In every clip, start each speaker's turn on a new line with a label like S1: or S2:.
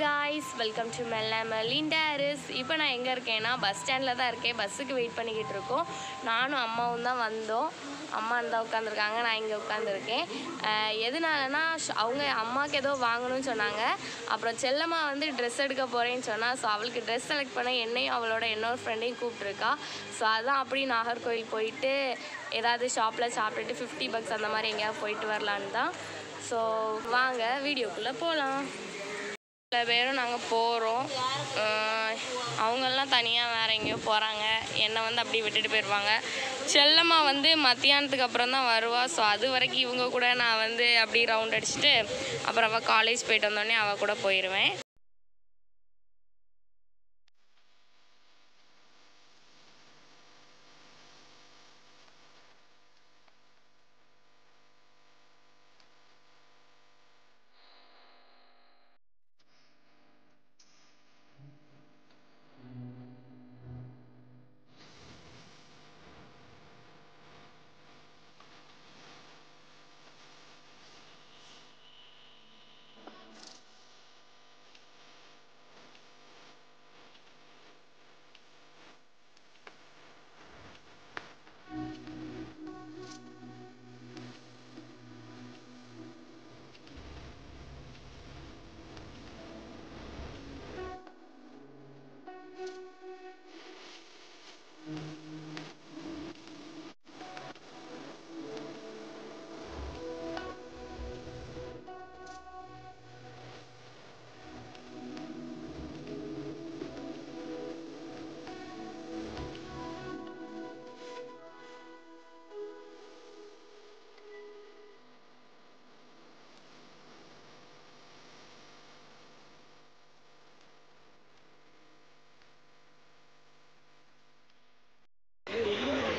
S1: guys, welcome to Melinda Harris. இப்போ நான் எங்கே இருக்கேன்னா பஸ் ஸ்டாண்டில் தான் இருக்கேன். பஸ்ஸுக்கு வெயிட் பண்ணிக்கிட்டு இருக்கோம். நானும் அம்மாவும் தான் வந்தோம். அம்மா தான் உட்காந்துருக்காங்க, நான் இங்கே உட்காந்துருக்கேன். எதனாலனா அவங்க அம்மாவுக்கு ஏதோ வாங்கணும்னு சொன்னாங்க. அப்புறம் செல்லம்மா வந்து ட்ரெஸ் எடுக்க போகிறேன்னு சொன்னால், ஸோ அவளுக்கு ட்ரெஸ் செலக்ட் பண்ண என்னையும் அவளோட இன்னொரு ஃப்ரெண்டையும் கூப்பிட்ருக்கா. ஸோ அதான் அப்படி நாகர்கோவில் போயிட்டு ஏதாவது ஷாப்பில் சாப்பிட்டுட்டு $50 அந்த மாதிரி எங்கேயாவது போயிட்டு வரலான்னு தான். ஸோ வாங்க வீடியோக்குள்ளே போகலாம். சில பேரும் நாங்கள் போகிறோம், அவங்கெல்லாம் தனியாக வேறு எங்கேயோ போகிறாங்க. என்னை வந்து அப்படி விட்டுட்டு போயிடுவாங்க. செல்லம்மா வந்து மத்தியானத்துக்கு அப்புறம் தான் வருவா. ஸோ அது வரைக்கும் இவங்க கூட நான் வந்து அப்படி ரவுண்ட் அடிச்சுட்டு அப்புறம் அவள் காலேஜ் போயிட்டு வந்தோடனே அவள் கூட போயிடுவேன்.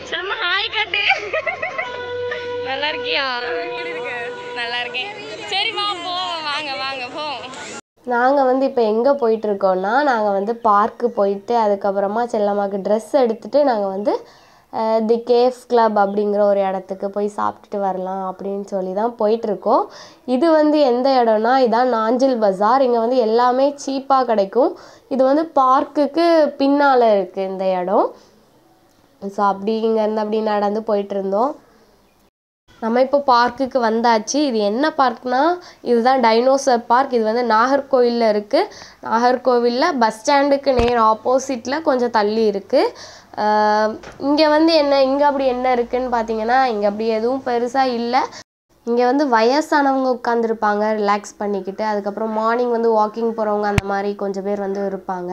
S1: செல்லம்மா ஹாய் கட்டு. நல்லா இருக்கியா? நல்லா இருக்கேன். சரி வா போ, வாங்க வாங்க போ. நாங்கள் வந்து இப்போ எங்கே போயிட்டுருக்கோன்னா, நாங்கள் வந்து பார்க்கு போயிட்டு அதுக்கப்புறமா செல்லம்மாவுக்கு ட்ரெஸ் எடுத்துகிட்டு நாங்கள் வந்து தி கேஃப் கிளப் அப்படிங்கிற ஒரு இடத்துக்கு போய் சாப்பிட்டுட்டு வரலாம் அப்படின்னு சொல்லி தான் போயிட்டுருக்கோம். இது வந்து எந்த இடம்னா, இதான் நாஞ்சில் பஜார். இங்கே வந்து எல்லாமே சீப்பாக கிடைக்கும். இது வந்து பார்க்குக்கு பின்னால் இருக்குது இந்த இடம். ஸோ அப்படி இங்கேருந்து அப்படி நடந்து போயிட்டு இருந்தோம். நம்ம இப்போ பார்க்குக்கு வந்தாச்சு. இது என்ன பார்க்னா, இதுதான் டைனோசர் பார்க். இது வந்து நாகர்கோவிலில் இருக்குது. நாகர்கோவிலில் பஸ் ஸ்டாண்டுக்கு நேர் ஆப்போசிட்டில் கொஞ்சம் தள்ளி இருக்குது. இங்கே வந்து இங்கே அப்படி என்ன இருக்குதுன்னு பார்த்தீங்கன்னா, இங்கே அப்படி எதுவும் பெருசாக இல்லை. இங்கே வந்து வயசானவங்க உட்காந்துருப்பாங்க ரிலாக்ஸ் பண்ணிக்கிட்டு. அதுக்கப்புறம் மார்னிங் வந்து வாக்கிங் போகிறவங்க அந்த மாதிரி கொஞ்சம் பேர் வந்து இருப்பாங்க.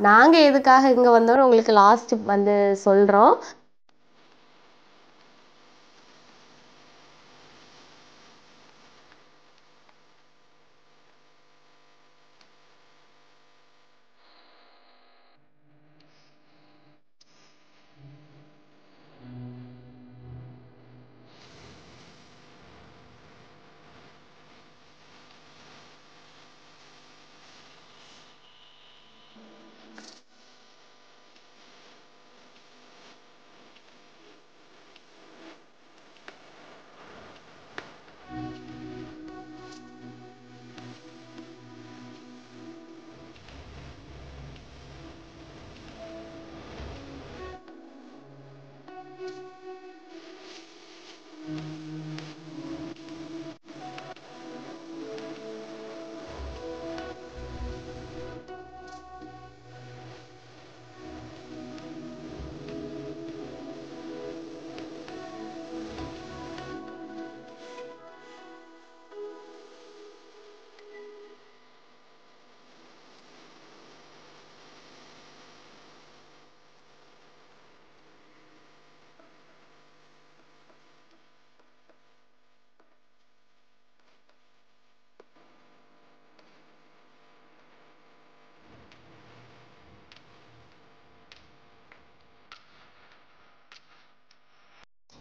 S1: நாங்கள் எதுக்காக இங்கே வந்தோம்னு உங்களுக்கு லாஸ்ட் வந்து சொல்கிறோம்.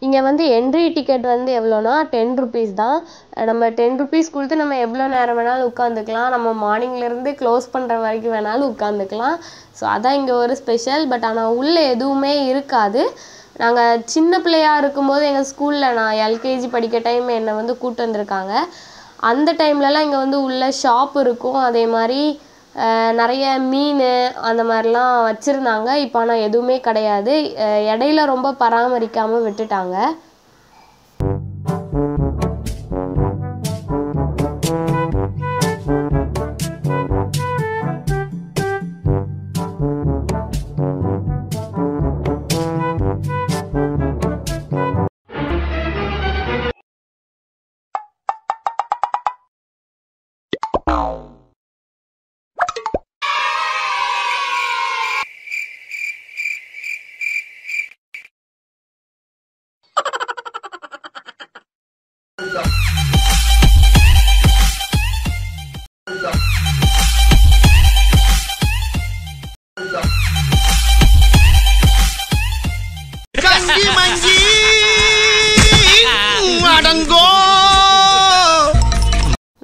S1: இங்கே வந்து என்ட்ரி டிக்கெட் வந்து எவ்வளோனா ₹10 தான். நம்ம ₹10 கொடுத்து நம்ம எவ்வளோ நேரம் வேணாலும் உட்காந்துக்கலாம். நம்ம மார்னிங்லேருந்து க்ளோஸ் பண்ணுற வரைக்கும் வேணாலும் உட்காந்துக்கலாம். ஸோ அதான் இங்கே ஒரு ஸ்பெஷல். பட் ஆனால் உள்ளே எதுவுமே இருக்காது. நாங்கள் சின்ன பிள்ளையாக இருக்கும்போது எங்கள் ஸ்கூலில் நான் எல்கேஜி படிக்க டைம் என்னை வந்து கூப்பிட்டு வந்திருக்காங்க. அந்த டைம்லலாம் இங்கே வந்து உள்ள ஷாப் இருக்கும். அதே மாதிரி நிறைய மீன் அந்த மாதிரிலாம் வச்சுருந்தாங்க. இப்போ ஆனால் எதுவுமே கிடையாது. இடையில ரொம்ப பராமரிக்காமல் விட்டுட்டாங்க.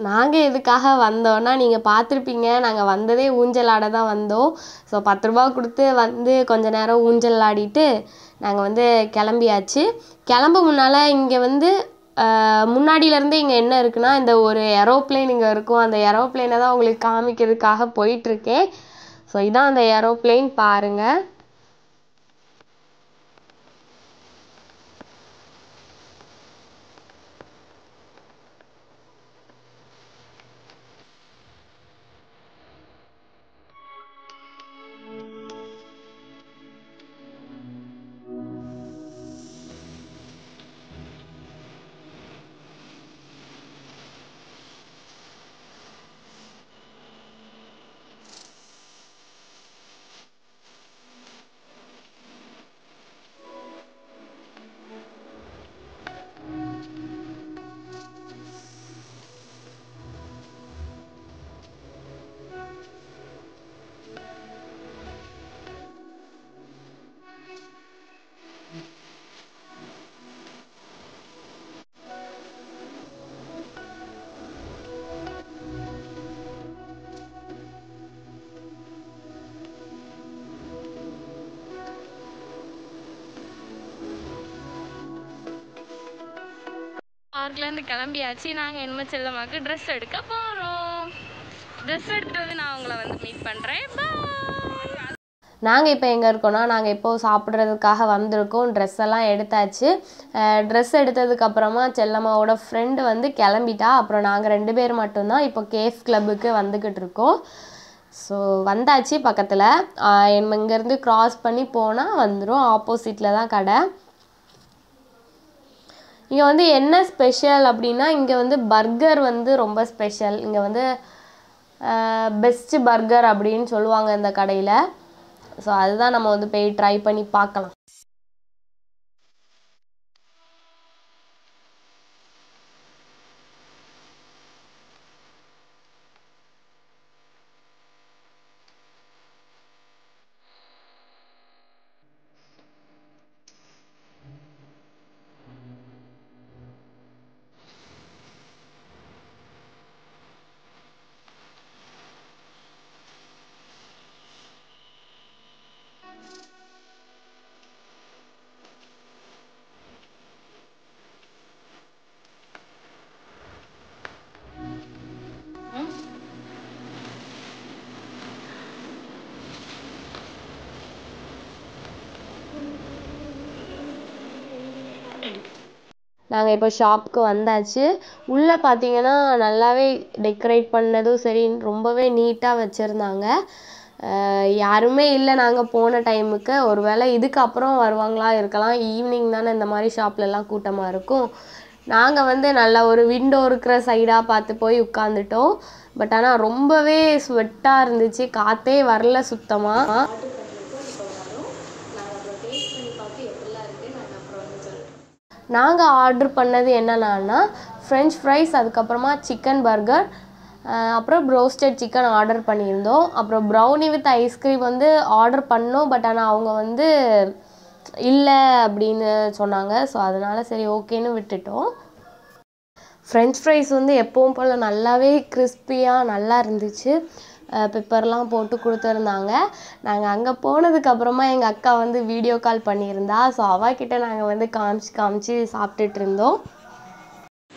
S1: நாங்கள் எதுக்காக வந்தோன்னா நீங்கள் பார்த்துருப்பீங்க, நாங்கள் வந்ததே ஊஞ்சல் ஆட தான் வந்தோம். ஸோ 10 ரூபா கொடுத்து வந்து கொஞ்ச நேரம் ஊஞ்சல் ஆடிட்டு நாங்கள் வந்து கிளம்பியாச்சு. கிளம்ப முன்னால் இங்கே வந்து முன்னாடியிலேருந்து இங்கே என்ன இருக்குன்னா, இந்த ஒரு ஏரோப்ளேன் இங்கே இருக்கும். அந்த ஏரோப்ளேனை தான் உங்களுக்கு காமிக்கிறதுக்காக போயிட்டுருக்கேன். ஸோ இதான் அந்த ஏரோப்ளேன், பாருங்கள். பார்க்லேருந்து கிளம்பியாச்சு. நாங்கள் என்ன செல்லமாக்கு ட்ரெஸ் எடுக்க போகிறோம். ட்ரெஸ் எடுத்து நான் உங்களை வந்து மீட் பண்ணுறேன். நாங்கள் இப்போ எங்கே இருக்கோன்னா, நாங்கள் இப்போது சாப்பிட்றதுக்காக வந்திருக்கோம். ட்ரெஸ் எல்லாம் எடுத்தாச்சு. ட்ரெஸ் எடுத்ததுக்கப்புறமா செல்லம்மாவோட ஃப்ரெண்டு வந்து கிளம்பிட்டா. அப்புறம் நாங்கள் 2 பேர் மட்டும்தான் இப்போ கேஃப் கிளப்புக்கு வந்துக்கிட்டு இருக்கோம். ஸோ வந்தாச்சு பக்கத்தில். இங்கேருந்து க்ராஸ் பண்ணி போனால் வந்துடும். ஆப்போசிட்டில் தான் கடை. இங்கே வந்து என்ன ஸ்பெஷல் அப்படின்னா, இங்கே வந்து பர்கர் வந்து ரொம்ப ஸ்பெஷல். இங்கே வந்து பெஸ்ட்டு பர்கர் அப்படின்னு சொல்லுவாங்க இந்த கடையில். ஸோ அதுதான் நம்ம வந்து போய் ட்ரை பண்ணி பார்க்கலாம். நாங்கள் இப்போ ஷாப்புக்கு வந்தாச்சு. உள்ளே பார்த்தீங்கன்னா நல்லாவே டெக்கரேட் பண்ணதும் சரி, ரொம்பவே நீட்டாக வச்சுருந்தாங்க. யாருமே இல்லை நாங்கள் போன டைமுக்கு. ஒரு வேளை இதுக்கப்புறம் வருவாங்களா இருக்கலாம். ஈவினிங் தானே இந்த மாதிரி ஷாப்லலாம் கூட்டமாக இருக்கும். நாங்கள் வந்து நல்லா ஒரு விண்டோ இருக்கிற சைடாக பார்த்து போய் உட்காந்துட்டோம். பட் ஆனால் ரொம்பவே ஸ்வெட்டாக இருந்துச்சு, காற்றே வரல சுத்தமாக. நாங்கள் ஆர்டர் பண்ணது என்னென்னா, ஃப்ரெஞ்ச் ஃப்ரைஸ், அதுக்கப்புறமா சிக்கன் பர்கர், அப்புறம் ப்ரோஸ்டட் சிக்கன் ஆர்டர் பண்ணியிருந்தோம். அப்புறம் ப்ரௌனி வித் ஐஸ்கிரீம் வந்து ஆர்டர் பண்ணோம். பட் ஆனால் அவங்க வந்து இல்லை அப்படின்னு சொன்னாங்க. ஸோ அதனால் சரி ஓகேன்னு விட்டுட்டோம். ஃப்ரெஞ்ச் ஃப்ரைஸ் வந்து எப்பவும் போல் நல்லாவே கிறிஸ்பியாக நல்லா இருந்துச்சு. பெப்பர்லாம் போட்டு கொடுத்துருந்தாங்க. நாங்கள் அங்கே போனதுக்கப்புறமா எங்கள் அக்கா வந்து வீடியோ கால் பண்ணியிருந்தா. ஸோ அவகிட்ட நாங்கள் வந்து காமிச்சு சாப்பிட்டுட்டு இருந்தோம்.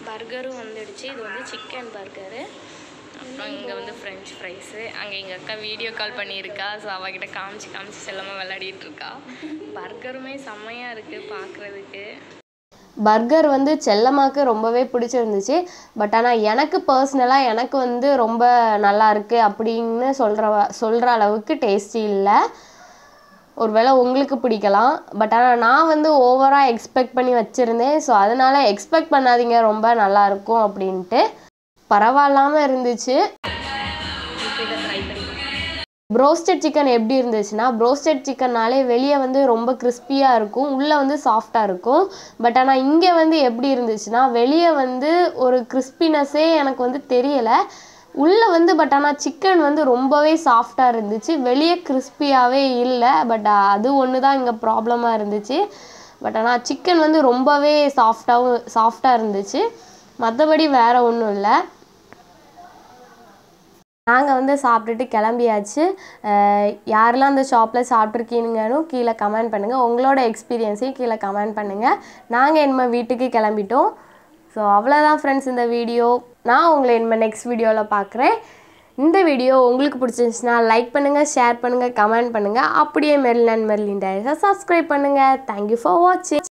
S1: பர்கரும் வந்துடுச்சு. இது வந்து சிக்கன் பர்கரு. அப்புறம் இங்கே வந்து ஃப்ரெஞ்ச் ஃப்ரைஸு. அங்கே எங்கள் அக்கா வீடியோ கால் பண்ணியிருக்கா. ஸோ அவகிட்ட காமிச்சு செல்லமாக விளையாடிட்டு இருக்கா. பர்கருமே செம்மையாக இருக்குது பார்க்குறதுக்கு. பர்கர் வந்து செல்லம்மாக்கு ரொம்பவே பிடிச்சிருந்துச்சு. பட் ஆனால் எனக்கு பர்சனலாக எனக்கு வந்து ரொம்ப நல்லா இருக்குது அப்படின்னு சொல்கிற அளவுக்கு டேஸ்டி இல்லை. ஒருவேளை உங்களுக்கு பிடிக்கலாம். பட் ஆனால் நான் வந்து ஓவராக எக்ஸ்பெக்ட் பண்ணி வச்சுருந்தேன். ஸோ அதனால் எக்ஸ்பெக்ட் பண்ணாதீங்க ரொம்ப நல்லாயிருக்கும் அப்படின்ட்டு. பரவாயில்லாமல் இருந்துச்சு. ப்ரோஸ்டட் சிக்கன் எப்படி இருந்துச்சுன்னா, ப்ரோஸ்டட் சிக்கன்னாலே வெளியே வந்து ரொம்ப கிறிஸ்பியாக இருக்கும், உள்ளே வந்து சாஃப்டாக இருக்கும். பட் ஆனால் இங்கே வந்து எப்படி இருந்துச்சுன்னா, வெளியே வந்து ஒரு கிறிஸ்பினஸ்ஸே எனக்கு வந்து தெரியலை. உள்ளே வந்து பட் ஆனால் சிக்கன் வந்து ரொம்பவே சாஃப்டாக இருந்துச்சு, வெளியே கிறிஸ்பியாகவே இல்லை. பட் அது ஒன்று தான் இங்கே ப்ராப்ளமாக இருந்துச்சு. பட் ஆனால் சிக்கன் வந்து ரொம்பவே சாஃப்டாக இருந்துச்சு. மற்றபடி வேறு ஒன்றும் இல்லை. நாங்கள் வந்து சாப்பிட்டுட்டு கிளம்பியாச்சு. யாரெல்லாம் அந்த ஷாப்பில் சாப்பிட்ருக்கீங்கன்னு கீழே கமெண்ட் பண்ணுங்கள். உங்களோட எக்ஸ்பீரியன்ஸையும் கீழே கமெண்ட் பண்ணுங்கள். நாங்கள் இனிமேல் வீட்டுக்கு கிளம்பிட்டோம். ஸோ அவ்வளோதான் ஃப்ரெண்ட்ஸ் இந்த வீடியோ. நான் உங்களை இனிமேல் நெக்ஸ்ட் வீடியோவில் பார்க்குறேன். இந்த வீடியோ உங்களுக்கு பிடிச்சிருந்துச்சுன்னா லைக் பண்ணுங்கள், ஷேர் பண்ணுங்கள், கமெண்ட் பண்ணுங்கள். அப்படியே மெர்லின் டைரிஸை சப்ஸ்கிரைப் பண்ணுங்கள். தேங்க்யூ ஃபார் வாட்சிங்.